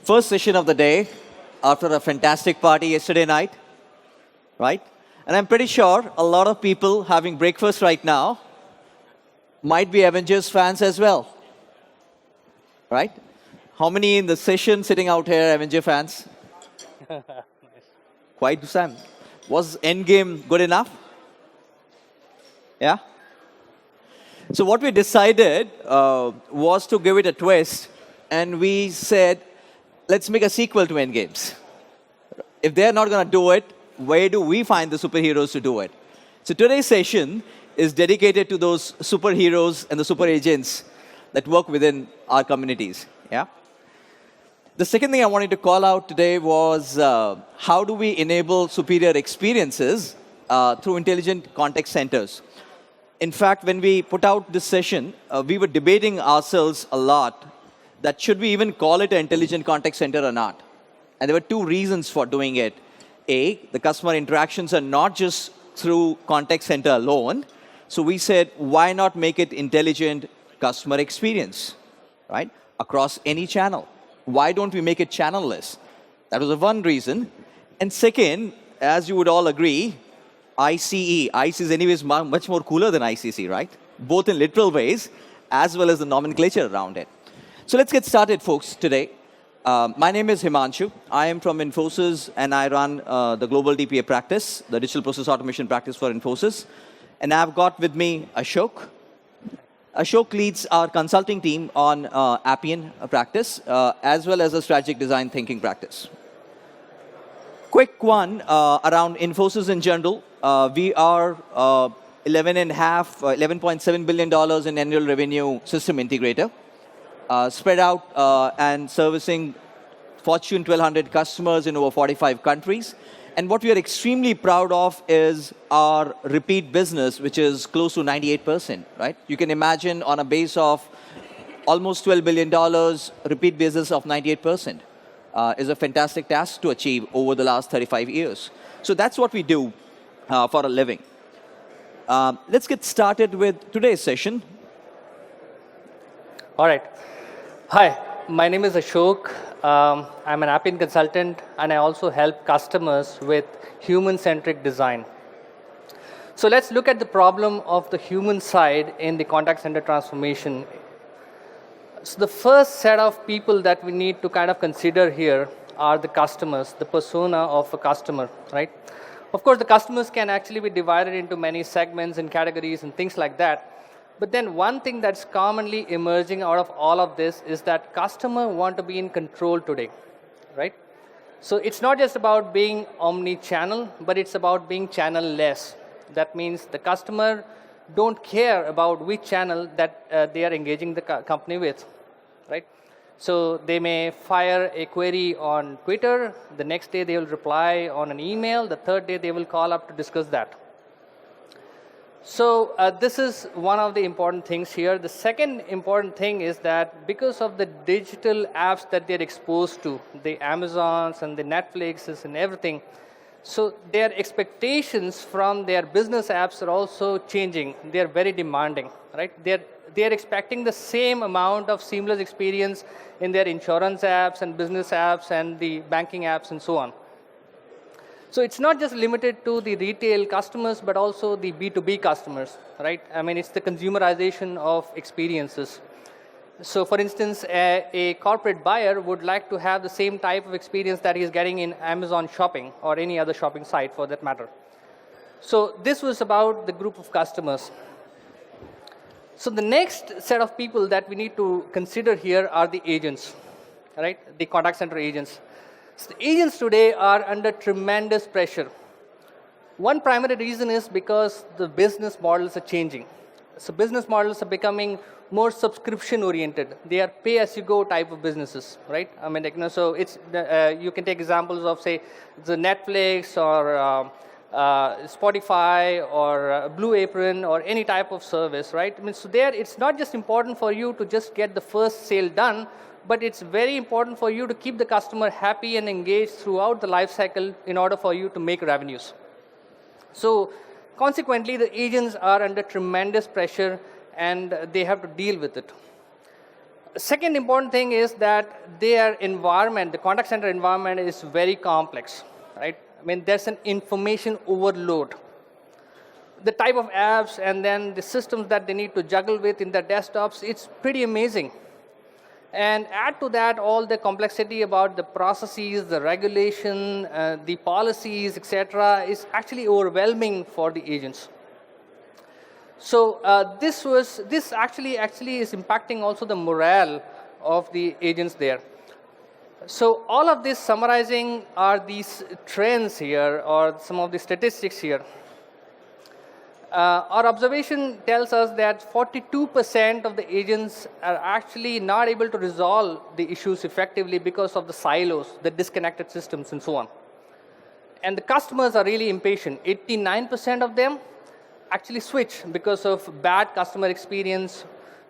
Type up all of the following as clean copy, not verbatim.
First session of the day after a fantastic party yesterday night, right? And I'm pretty sure a lot of people having breakfast right now might be Avengers fans as well, right? How many in the session sitting out here, Avenger fans? Nice. Quite some. Was Endgame good enough? Yeah? So what we decided was to give it a twist, and we said, let's make a sequel to Endgames. If they're not going to do it, where do we find the superheroes to do it? So today's session is dedicated to those superheroes and the super agents that work within our communities. Yeah? The second thing I wanted to call out today was how do we enable superior experiences through intelligent contact centers. In fact, when we put out this session, we were debating ourselves a lot that should we even call it an intelligent contact center or not. And there were two reasons for doing it. A, the customer interactions are not just through contact center alone. So we said, why not make it intelligent customer experience, right? Across any channel. Why don't we make it channelless? That was the one reason. And second, as you would all agree, ICE. ICE is anyways much more cooler than ICC, right? Both in literal ways, as well as the nomenclature around it. So let's get started, folks, today. My name is Himanshu. I am from Infosys, and I run the global DPA practice, the digital process automation practice for Infosys. And I've got with me Ashok. Ashok leads our consulting team on Appian practice, as well as a strategic design thinking practice. Quick one around Infosys in general. We are $11.7 billion in annual revenue system integrator, spread out and servicing Fortune 1200 customers in over 45 countries. And what we are extremely proud of is our repeat business, which is close to 98%, right? You can imagine on a base of almost $12 billion, repeat business of 98%. Is a fantastic task to achieve over the last 35 years. So that's what we do for a living. Let's get started with today's session. All right. Hi, my name is Ashok. I'm an Appian consultant, and I also help customers with human-centric design. So let's look at the problem of the human side in the contact center transformation. So the first set of people that we need to kind of consider here are the customers, the persona of a customer, right? Of course, the customers can actually be divided into many segments and categories and things like that. But then one thing that's commonly emerging out of all of this is that customers want to be in control today, right? So it's not just about being omni-channel, but it's about being channel-less. That means the customer don't care about which channel that they are engaging the company with, right? So they may fire a query on Twitter, the next day they will reply on an email, the third day they will call up to discuss that. So this is one of the important things here. The second important thing is that because of the digital apps that they're exposed to, the Amazons and the Netflixes and everything, so their expectations from their business apps are also changing. They're very demanding, right? They're expecting the same amount of seamless experience in their insurance apps and business apps and the banking apps and so on. So it's not just limited to the retail customers, but also the B2B customers, right? I mean, it's the consumerization of experiences. So for instance, a corporate buyer would like to have the same type of experience that he's getting in Amazon shopping or any other shopping site for that matter. So this was about the group of customers. So the next set of people that we need to consider here are the agents, right? The contact center agents. So the agents today are under tremendous pressure. One primary reason is because the business models are changing. So business models are becoming more subscription-oriented. They are pay-as-you-go type of businesses, right? I mean, like, so it's you can take examples of, say, the Netflix or Spotify or Blue Apron or any type of service, right? I mean, so there, it's not just important for you to just get the first sale done, but it's very important for you to keep the customer happy and engaged throughout the life cycle in order for you to make revenues. So consequently, the agents are under tremendous pressure and they have to deal with it. Second important thing is that their environment, the contact center environment, is very complex, right? I mean, there's an information overload. The type of apps and then the systems that they need to juggle with in their desktops, it's pretty amazing. And add to that all the complexity about the processes, the regulation, the policies, etc., is actually overwhelming for the agents. So this actually is impacting also the morale of the agents there. So all of this summarizing are these trends here, or some of the statistics here. Our observation tells us that 42% of the agents are actually not able to resolve the issues effectively because of the silos, the disconnected systems, and so on. And the customers are really impatient. 89% of them actually switch because of bad customer experience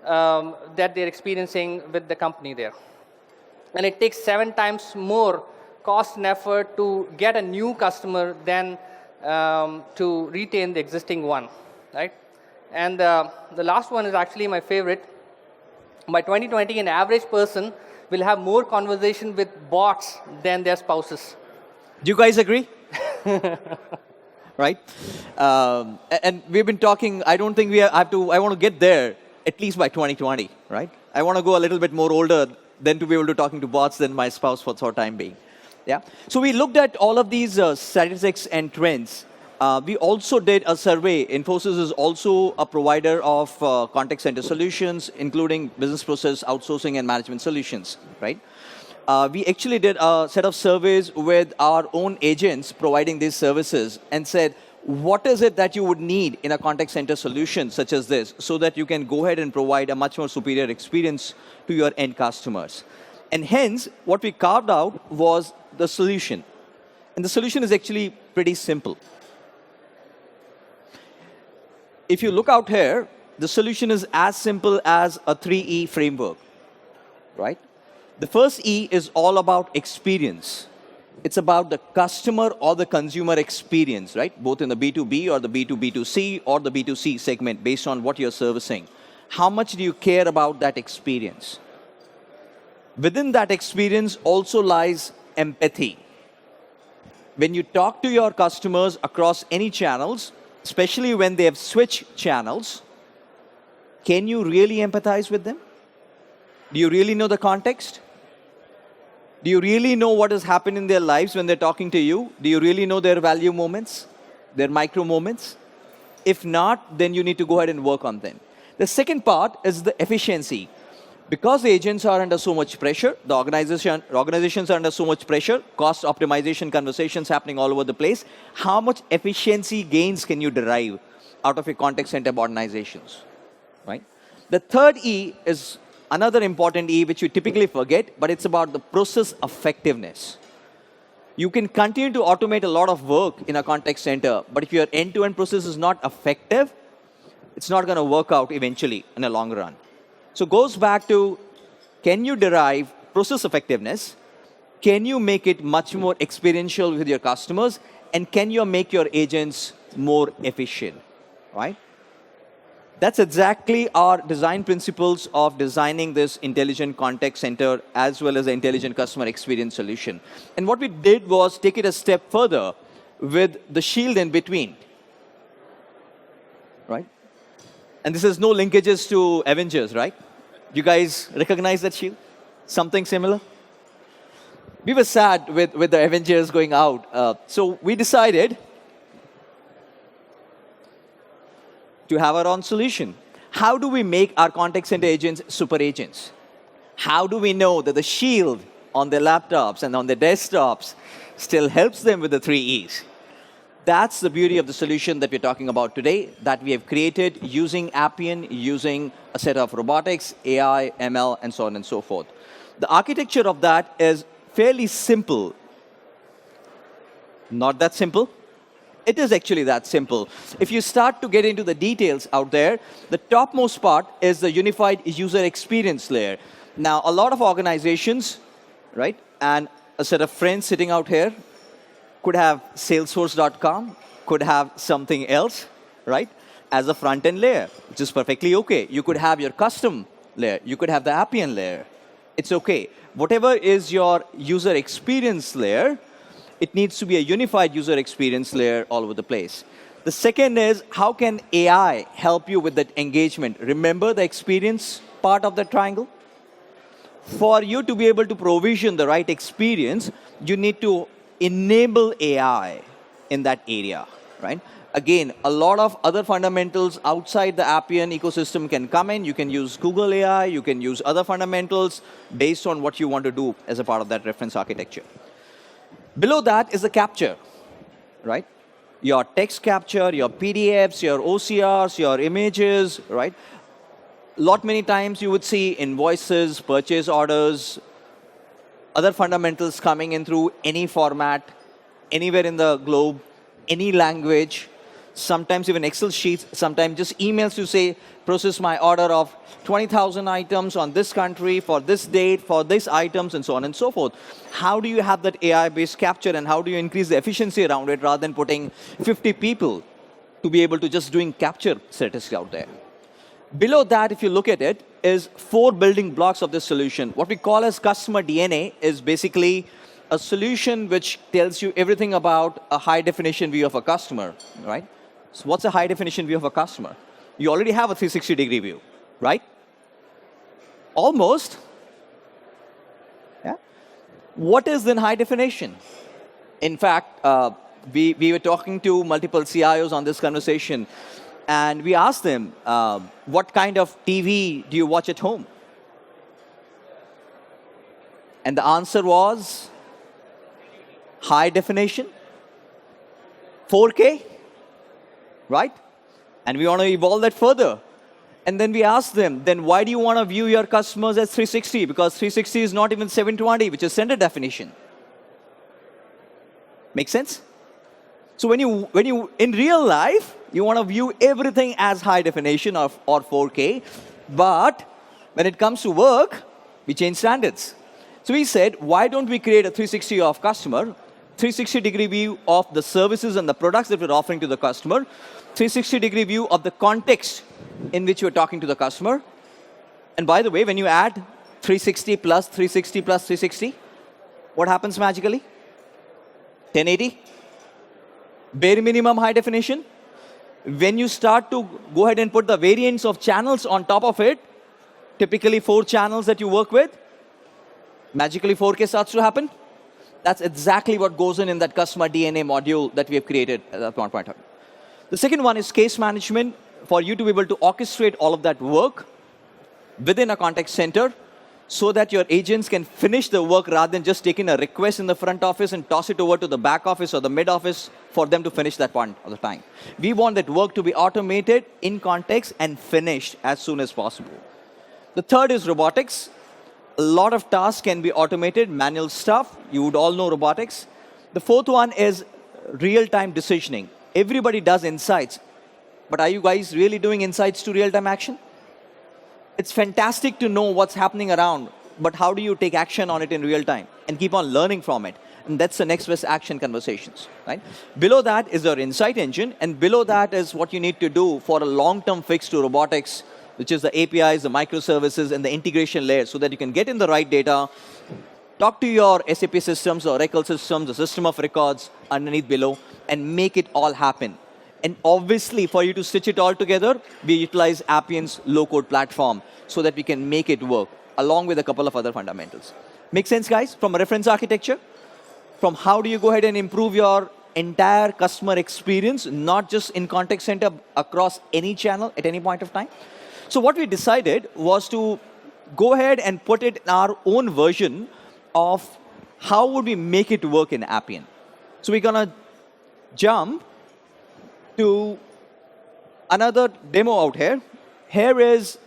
that they're experiencing with the company there. And it takes 7 times more cost and effort to get a new customer than to retain the existing one, right? And the last one is actually my favorite. By 2020, an average person will have more conversation with bots than their spouses. Do you guys agree? Right? And we've been talking, I don't think I want to get there at least by 2020, right? I want to go a little bit more older than to be able to talking to bots than my spouse for the time being. Yeah. So we looked at all of these statistics and trends. We also did a survey. Infosys is also a provider of contact center solutions, including business process outsourcing and management solutions, right? We actually did a set of surveys with our own agents providing these services and said, what is it that you would need in a contact center solution such as this so that you can go ahead and provide a much more superior experience to your end customers? And hence, what we carved out was the solution. And the solution is actually pretty simple. If you look out here, the solution is as simple as a 3E framework, right? The first E is all about experience. It's about the customer or the consumer experience, right? Both in the B2B or the B2B2C or the B2C segment based on what you're servicing. How much do you care about that experience? Within that experience also lies empathy. When you talk to your customers across any channels, especially when they have switched channels, can you really empathize with them? Do you really know the context? Do you really know what has happened in their lives when they're talking to you? Do you really know their value moments, their micro moments? If not, then you need to go ahead and work on them. The second part is the efficiency. Because the agents are under so much pressure, the organizations are under so much pressure, cost optimization conversations happening all over the place, how much efficiency gains can you derive out of your contact center modernizations, right? The third E is another important E which you typically forget, but it's about the process effectiveness. You can continue to automate a lot of work in a contact center, but if your end-to-end process is not effective, it's not going to work out eventually in the long run. So it goes back to, can you derive process effectiveness? Can you make it much more experiential with your customers? And can you make your agents more efficient, right? That's exactly our design principles of designing this intelligent contact center as well as the intelligent customer experience solution. And what we did was take it a step further with the shield in between, right? And this has no linkages to Avengers, right? You guys recognize that shield? Something similar? We were sad with the Avengers going out. So we decided to have our own solution. How do we make our contact center agents super agents? How do we know that the shield on their laptops and on their desktops still helps them with the 3 E's? That's the beauty of the solution that we're talking about today, that we have created using Appian, using a set of robotics, AI, ML, and so on and so forth. The architecture of that is fairly simple. Not that simple. It is actually that simple. If you start to get into the details out there, the topmost part is the unified user experience layer. Now, a lot of organizations, right, and a set of friends sitting out here, could have Salesforce.com, could have something else, right, as a front-end layer, which is perfectly okay. You could have your custom layer. You could have the Appian layer. It's okay. Whatever is your user experience layer, it needs to be a unified user experience layer all over the place. The second is, how can AI help you with that engagement? Remember the experience part of the triangle? For you to be able to provision the right experience, you need to enable AI in that area, right? Again, a lot of other fundamentals outside the Appian ecosystem can come in. You can use Google AI, you can use other fundamentals based on what you want to do as a part of that reference architecture. Below that is the capture, right? Your text capture, your PDFs, your OCRs, your images, right? Lot many times you would see invoices, purchase orders, other fundamentals coming in through any format, anywhere in the globe, any language, sometimes even Excel sheets, sometimes just emails to say, process my order of 20,000 items on this country for this date, for these items, and so on and so forth. How do you have that AI-based capture, and how do you increase the efficiency around it rather than putting 50 people to be able to just doing capture statistics out there? Below that, if you look at it, is 4 building blocks of this solution. What we call as customer DNA is basically a solution which tells you everything about a high-definition view of a customer, right? So what's a high-definition view of a customer? You already have a 360-degree view, right? Almost. Yeah. What is then high definition? In fact, we were talking to multiple CIOs on this conversation, and we asked them, what kind of TV do you watch at home? And the answer was high definition, 4K, right? And we want to evolve that further. And then we asked them, then why do you want to view your customers as 360? Because 360 is not even 720, which is standard definition. Make sense? So when you in real life, you want to view everything as high definition or 4K, but when it comes to work, we change standards. So we said, why don't we create a 360 of customer, 360-degree view of the services and the products that we're offering to the customer, 360-degree view of the context in which you're talking to the customer. And by the way, when you add 360 plus 360 plus 360, what happens magically? 1080? Bare minimum high definition. When you start to go ahead and put the variants of channels on top of it, typically 4 channels that you work with, magically 4K starts to happen. That's exactly what goes in that customer DNA module that we have created at that point. The second one is case management, for you to be able to orchestrate all of that work within a contact center so that your agents can finish the work rather than just taking a request in the front office and toss it over to the back office or the mid office for them to finish that point of the time. We want that work to be automated in context and finished as soon as possible. The third is robotics. A lot of tasks can be automated, manual stuff. You would all know robotics. The fourth one is real-time decisioning. Everybody does insights, but are you guys really doing insights to real-time action? It's fantastic to know what's happening around, but how do you take action on it in real time and keep on learning from it? And that's the next best action conversations, right? Below that is your insight engine, and below that is what you need to do for a long-term fix to robotics, which is the APIs, the microservices, and the integration layer, so that you can get in the right data, talk to your SAP systems, or Oracle systems, the system of records underneath below, and make it all happen. And obviously, for you to stitch it all together, we utilize Appian's low-code platform so that we can make it work, along with a couple of other fundamentals. Make sense, guys? From a reference architecture, from how do you go ahead and improve your entire customer experience, not just in contact center, across any channel at any point of time. So what we decided was to go ahead and put it in our own version of how would we make it work in Appian. So we're going to jump to another demo out here. Here is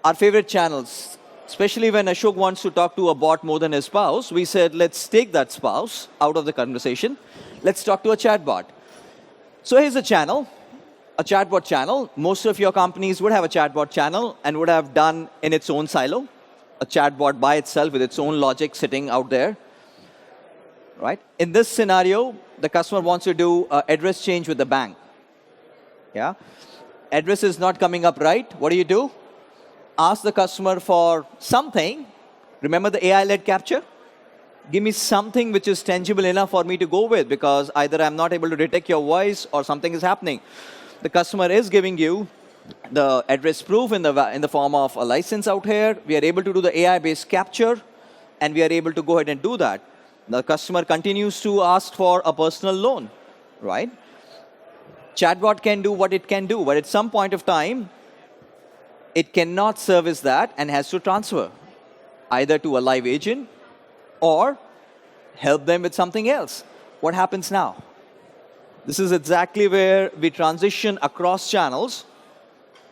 our favorite channels, especially when Ashok wants to talk to a bot more than his spouse. We said, let's take that spouse out of the conversation. Let's talk to a chatbot. So here's a channel, a chatbot channel. Most of your companies would have a chatbot channel and would have done in its own silo, a chatbot by itself with its own logic sitting out there. Right? In this scenario, the customer wants to do an address change with the bank. Yeah? Address is not coming up right. What do? ask the customer for something. Remember the AI-led capture? Give me something which is tangible enough for me to go with, because either I'm not able to detect your voice or something is happening. The customer is giving you the address proof in the form of a license out here. We are able to do the AI-based capture, and we are able to go ahead and do that. The customer continues to ask for a personal loan, right? Chatbot can do what it can do, but at some point of time, it cannot service that and has to transfer either to a live agent or help them with something else. What happens now? This is exactly where we transition across channels.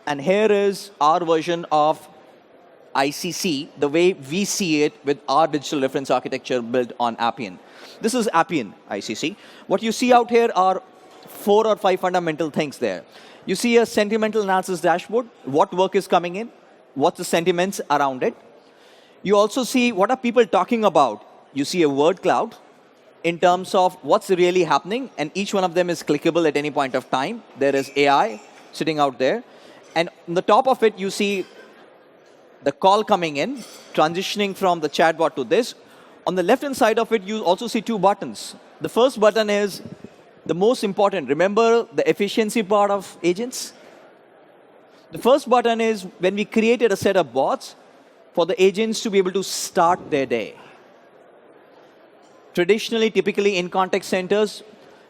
And here is our version of ICC, the way we see it with our digital reference architecture built on Appian. This is Appian ICC. What you see out here are 4 or 5 fundamental things there. You see a sentimental analysis dashboard, what work is coming in, what's the sentiments around it. You also see what are people talking about. You see a word cloud in terms of what's really happening, and each one of them is clickable at any point of time. There is AI sitting out there. And on the top of it, you see the call coming in, transitioning from the chatbot to this. On the left-hand side of it, you also see 2 buttons. The first button is the most important. Remember the efficiency part of agents? The first button is when we created a set of bots for the agents to be able to start their day. Traditionally, typically in contact centers,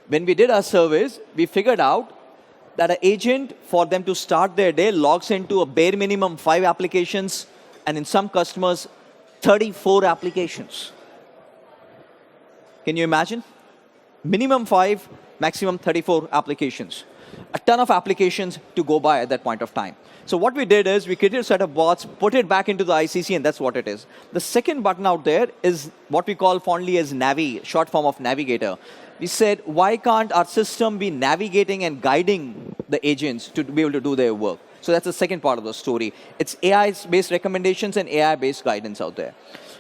when we did our surveys, we figured out that an agent, for them to start their day, logs into a bare minimum 5 applications, and in some customers, 34 applications. Can you imagine? Minimum 5, maximum 34 applications. A ton of applications to go by at that point of time. So what we did is we created a set of bots, put it back into the ICC, and that's what it is. The second button out there is what we call fondly as Navi, short form of navigator. We said, why can't our system be navigating and guiding the agents to be able to do their work? So that's the second part of the story. It's AI-based recommendations and AI-based guidance out there.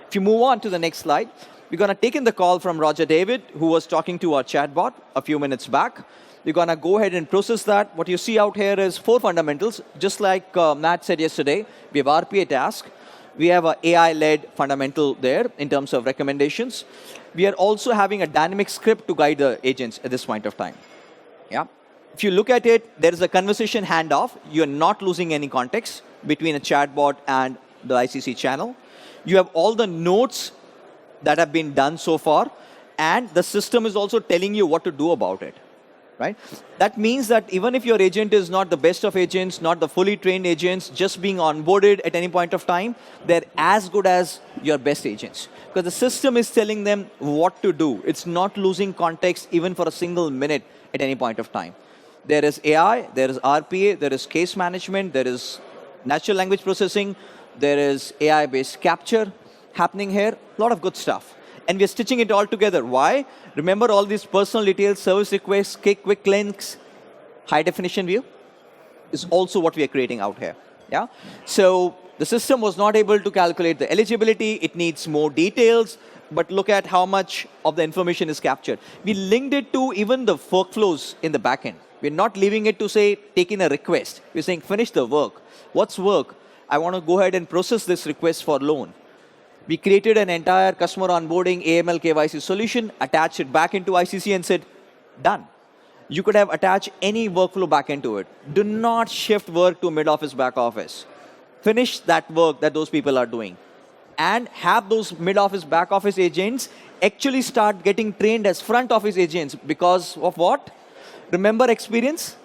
If you move on to the next slide, we're going to take in the call from Roger David, who was talking to our chatbot a few minutes back. We're going to go ahead and process that. What you see out here is 4 fundamentals. Just like Matt said yesterday, we have RPA task. We have an AI-led fundamental there in terms of recommendations. We are also having a dynamic script to guide the agents at this point of time. Yeah. If you look at it, there is a conversation handoff. You're not losing any context between a chatbot and the ICC channel. You have all the notes that have been done so far, and the system is also telling you what to do about it. Right? That means that even if your agent is not the best of agents, not the fully trained agents, just being onboarded at any point of time, they're as good as your best agents. Because the system is telling them what to do. It's not losing context even for a single minute at any point of time. There is AI, there is RPA, there is case management, there is natural language processing, there is AI-based capture happening here. A lot of good stuff. And we're stitching it all together. Why? Remember all these personal details, service requests, quick links, high definition view is also what we are creating out here. Yeah. So the system was not able to calculate the eligibility. It needs more details. But look at how much of the information is captured. We linked it to even the workflows in the backend. We're not leaving it to say, take in a request. We're saying, finish the work. What's work? I want to go ahead and process this request for loan. We created an entire customer onboarding AML KYC solution, attached it back into ICC and said, done. You could have attached any workflow back into it. Do not shift work to mid-office, back office. Finish that work that those people are doing. And have those mid-office, back office agents actually start getting trained as front office agents because of what? Remember experience?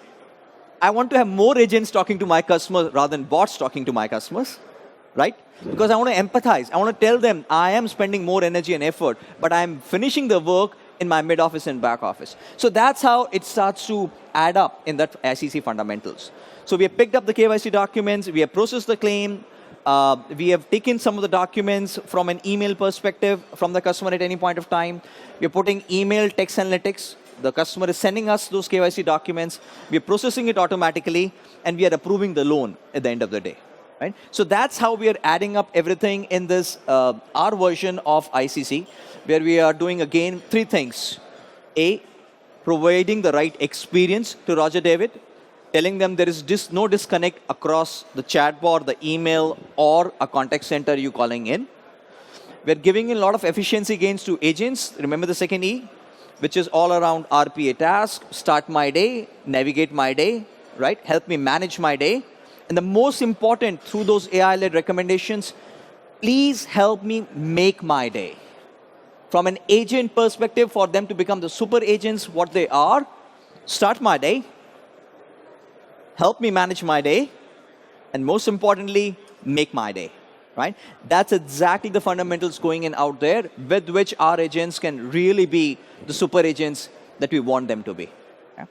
I want to have more agents talking to my customers rather than bots talking to my customers. Right? Because I want to empathize. I want to tell them I am spending more energy and effort, but I'm finishing the work in my mid-office and back office. So that's how it starts to add up in that ICC fundamentals. So we have picked up the KYC documents. We have processed the claim. We have taken some of the documents from an email perspective from the customer at any point of time. We are putting email text analytics. The customer is sending us those KYC documents. We are processing it automatically, and we are approving the loan at the end of the day. Right? So that's how we are adding up everything in this, our version of ICC, where we are doing, again, 3 things. A, providing the right experience to Roger David. telling them there is no disconnect across the chatbot, the email, or a contact center you calling in. We're giving a lot of efficiency gains to agents. Remember the second E, which is all around RPA task, start my day, navigate my day, right? Help me manage my day. And the most important, through those AI-led recommendations, please help me make my day. From an agent perspective, for them to become the super agents, what they are, start my day, help me manage my day, and most importantly, make my day, right? That's exactly the fundamentals going in out there with which our agents can really be the super agents that we want them to be. Okay?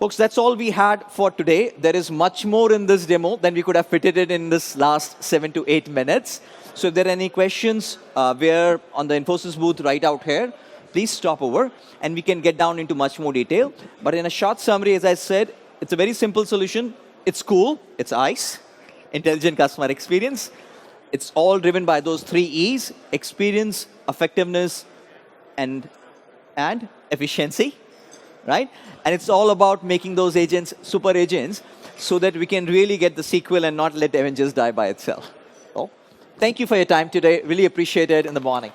Folks, that's all we had for today. There is much more in this demo than we could have fitted it in this last 7 to 8 minutes. So if there are any questions, we're on the Infosys booth right out here. Please stop over, and we can get down into much more detail. But in a short summary, as I said, it's a very simple solution. It's cool. It's ICE, Intelligent Customer Experience. It's all driven by those 3 E's: experience, effectiveness, and efficiency, right? And it's all about making those agents super agents so that we can really get the sequel and not let Avengers die by itself. So, thank you for your time today. Really appreciate it in the morning.